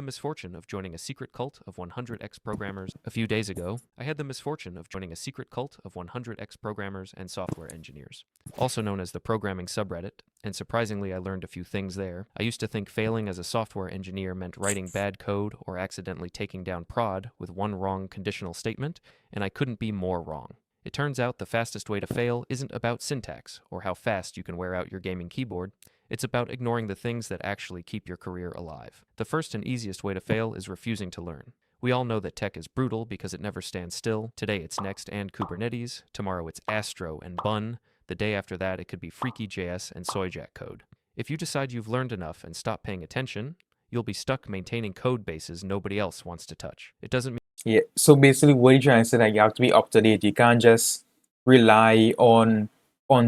misfortune of joining a secret cult of 100x programmers. A few days ago, I had the misfortune of joining a secret cult of 100x programmers and software engineers, also known as the programming subreddit, and surprisingly I learned a few things there. I used to think failing as a software engineer meant writing bad code or accidentally taking down prod with one wrong conditional statement, and I couldn't be more wrong. It turns out the fastest way to fail isn't about syntax or how fast you can wear out your gaming keyboard. It's about ignoring the things that actually keep your career alive. The first and easiest way to fail is refusing to learn. We all know that tech is brutal because it never stands still. Today it's Next and Kubernetes. Tomorrow it's Astro and Bun. The day after that it could be Freaky JS and Soyjack code. If you decide you've learned enough and stop paying attention, you'll be stuck maintaining code bases nobody else wants to touch. It doesn't mean Yeah. So basically, what you're trying to say, like, you have to be up to date. You can't just rely on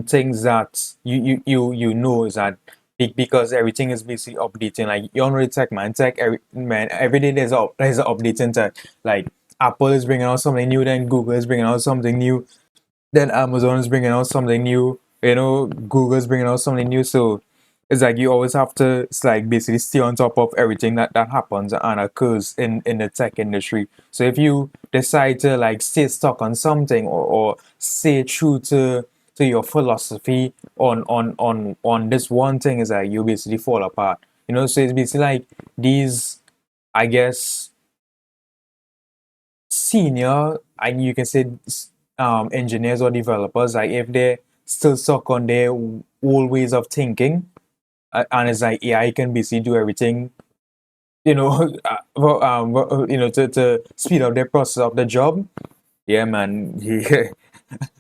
things that you know is that because everything is basically updating. Like, you don't really tech, man. Tech, every day there's an updating tech. Like, Apple is bringing out something new, then Google is bringing out something new, then Amazon is bringing out something new. Google is bringing out something new. So it's like you always have to, it's like basically stay on top of everything that happens and occurs in the tech industry. So if you decide to like stay stuck on something, or stay true to your philosophy on this one thing, is like you basically fall apart. So it's basically like these, I guess, senior, and you can say, engineers or developers, like if they're still stuck on their old ways of thinking, and it's like AI can basically do everything, to speed up the process of the job. Yeah, man.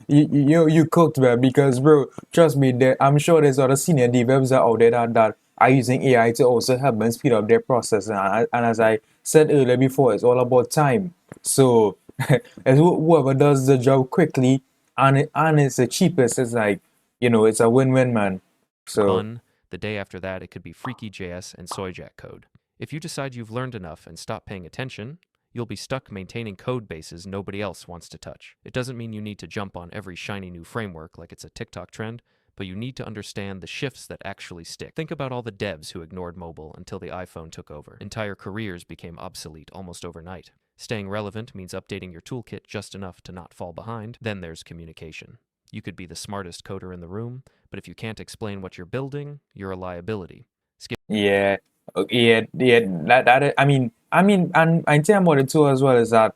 You cooked, man, because, bro, trust me, I'm sure there's other senior devs out there that are using AI to also help them speed up their process. And as I said earlier before, it's all about time. So as whoever does the job quickly and it's the cheapest, it's like, it's a win-win, man. So Bun. The day after that it could be Freaky JS and Soyjack code. If you decide you've learned enough and stop paying attention, you'll be stuck maintaining code bases nobody else wants to touch. It doesn't mean you need to jump on every shiny new framework like it's a TikTok trend, but you need to understand the shifts that actually stick. Think about all the devs who ignored mobile until the iPhone took over. Entire careers became obsolete almost overnight. Staying relevant means updating your toolkit just enough to not fall behind. Then there's communication. You could be the smartest coder in the room, but if you can't explain what you're building, you're a liability. yeah, yeah. And I think about it too as well, is that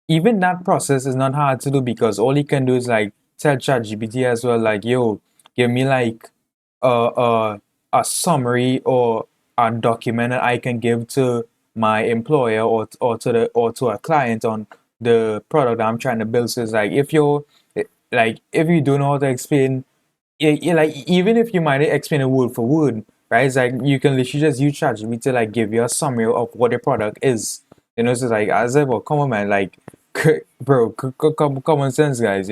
even that process is not hard to do, because all you can do is like tell ChatGPT as well, like, yo, give me like a summary or a document that I can give to my employer, or to a client on the product that I'm trying to build. So it's like, if you don't know how to explain, like, even if you might explain it word for word, right? It's like you can literally just use ChatGPT to like give you a summary of what the product is. So it's like, I said, well, come on, man, like, bro, common sense, guys.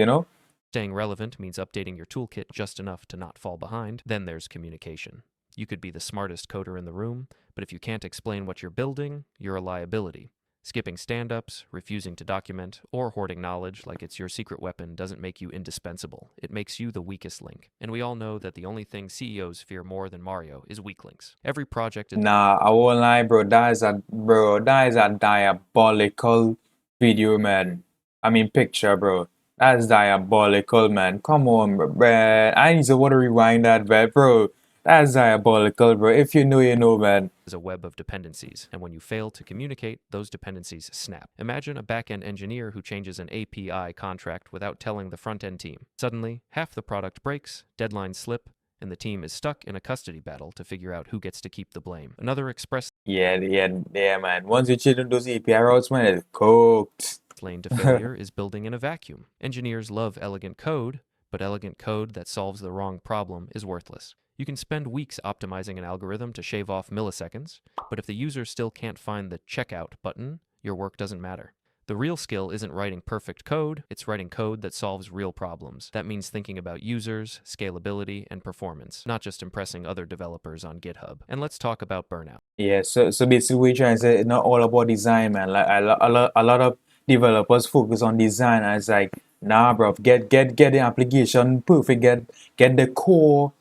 Staying relevant means updating your toolkit just enough to not fall behind. Then there's communication. You could be the smartest coder in the room, but if you can't explain what you're building, you're a liability. Skipping stand-ups, refusing to document, or hoarding knowledge like it's your secret weapon doesn't make you indispensable. It makes you the weakest link. And we all know that the only thing CEOs fear more than Mario is weak links. Every project is... Nah, I won't lie, bro. That is a diabolical video, man. I mean, picture, bro. That's diabolical, man. Come on, bro. I need to want to rewind that, bro. That's diabolical, bro. If you know, you know, man. Is a web of dependencies, and when you fail to communicate, those dependencies snap. Imagine a back-end engineer who changes an API contract without telling the front-end team. Suddenly, half the product breaks, deadlines slip, and the team is stuck in a custody battle to figure out who gets to keep the blame. Another express Yeah, man. Once you change those API routes, man, it's cooked. lane to failure is building in a vacuum. Engineers love elegant code, but elegant code that solves the wrong problem is worthless. You can spend weeks optimizing an algorithm to shave off milliseconds, but if the user still can't find the checkout button, your work doesn't matter. The real skill isn't writing perfect code, it's writing code that solves real problems. That means thinking about users, scalability, and performance, not just impressing other developers on GitHub. And let's talk about burnout. Yeah, so basically, we're trying to say it's not all about design, man. Like, a lot of developers focus on design, and it's like, nah, bro, get the application perfect, get the core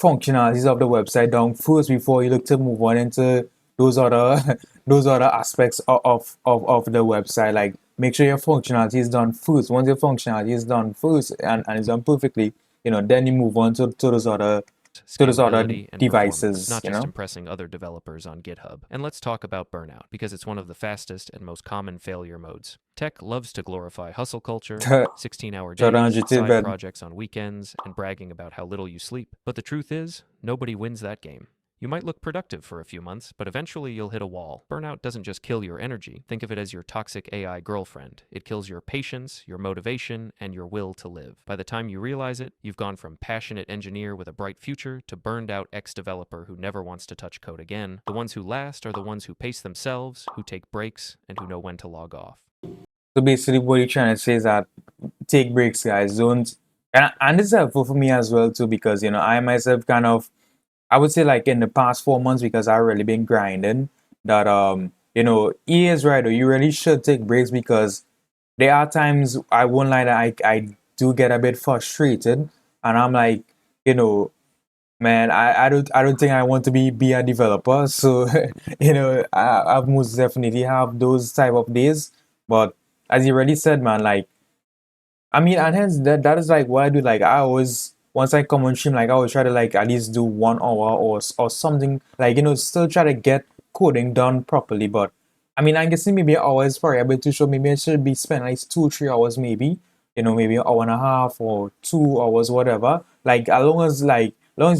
functionalities of the website down first before you look to move on into those other those other aspects of the website. Like make sure your functionality is done first. Once your functionality is done first and it's done perfectly, then you move on to those other scalability, and performance, devices, not just impressing other developers on GitHub. And let's talk about burnout, because it's one of the fastest and most common failure modes. Tech loves to glorify hustle culture, 16-hour days, side projects on weekends, and bragging about how little you sleep. But the truth is, nobody wins that game. You might look productive for a few months, but eventually you'll hit a wall. Burnout doesn't just kill your energy. Think of it as your toxic AI girlfriend. It kills your patience, your motivation, and your will to live. By the time you realize it, you've gone from passionate engineer with a bright future to burned out ex-developer who never wants to touch code again. The ones who last are the ones who pace themselves, who take breaks, and who know when to log off. So basically what you're trying to say is that take breaks, guys. Don't and this is helpful for me as well too, because I myself kind of, I would say, like in the past 4 months, because I've really been grinding, that he is right, though. You really should take breaks, because there are times, I won't lie, that I do get a bit frustrated, and I'm like, man, I don't think I want to be a developer. So I've most definitely have those type of days. But as you already said, man, like, I mean, and hence that is like what I do. Like I always, once I come on stream, like I always try to like at least do 1 hour or something. Like still try to get coding done properly. But I mean, I guess maybe an hour is probably a bit too short. Maybe I should be spending like 2 3 hours, maybe. Maybe an hour and a half or 2 hours, whatever. Like as long as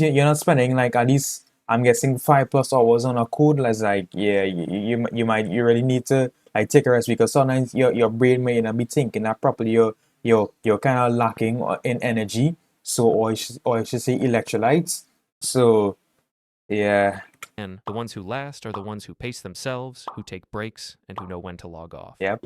you're not spending like at least, I'm guessing, 5+ hours on a code. That's like, yeah, you really need to like take a rest, because sometimes your brain may not be thinking that properly. You're kind of lacking in energy, so or I should say electrolytes. So yeah. And the ones who last are the ones who pace themselves, who take breaks, and who know when to log off. Yep.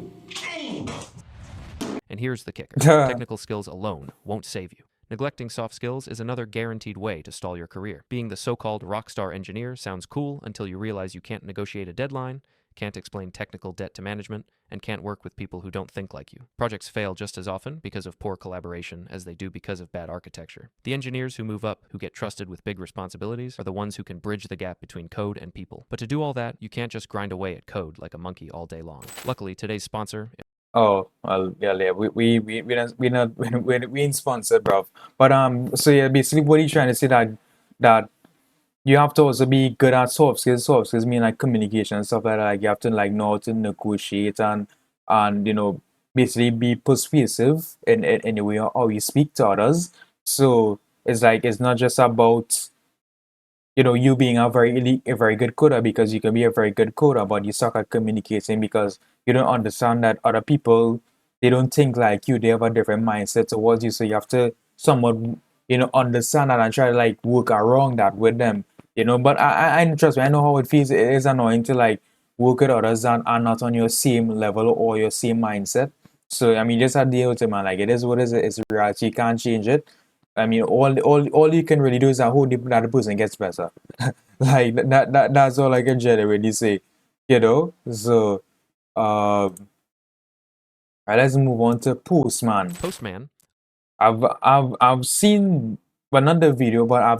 And here's the kicker. Technical skills alone won't save you. Neglecting soft skills is another guaranteed way to stall your career. Being the so-called rockstar engineer sounds cool until you realize you can't negotiate a deadline, can't explain technical debt to management, and can't work with people who don't think like you. Projects fail just as often because of poor collaboration as they do because of bad architecture. The engineers who move up, who get trusted with big responsibilities, are the ones who can bridge the gap between code and people. But to do all that, you can't just grind away at code like a monkey all day long. Luckily, today's sponsor... Oh, well, yeah. We ain't sponsored, bro. But so yeah, basically what he's trying to say, that you have to also be good at soft skills. Soft skills mean like communication and stuff like that. Like you have to like know how to negotiate, and basically be persuasive in the way how you speak to others. So it's like, it's not just about you being a very good coder, because you can be a very good coder, but you suck at communicating because you don't understand that other people, they don't think like you. They have a different mindset towards you. So you have to somewhat, understand that and try to like work around that with them. But I trust me, I know how it feels. It is annoying to like work with others that are not on your same level or your same mindset. So I mean, just at deal with it, man. Like it is what it is. It's reality. You can't change it. I mean, all you can really do is that hope that the person gets better. Like that's all I can genuinely say. So right, let's move on to Postman. Postman. I've seen, but not the video, but I've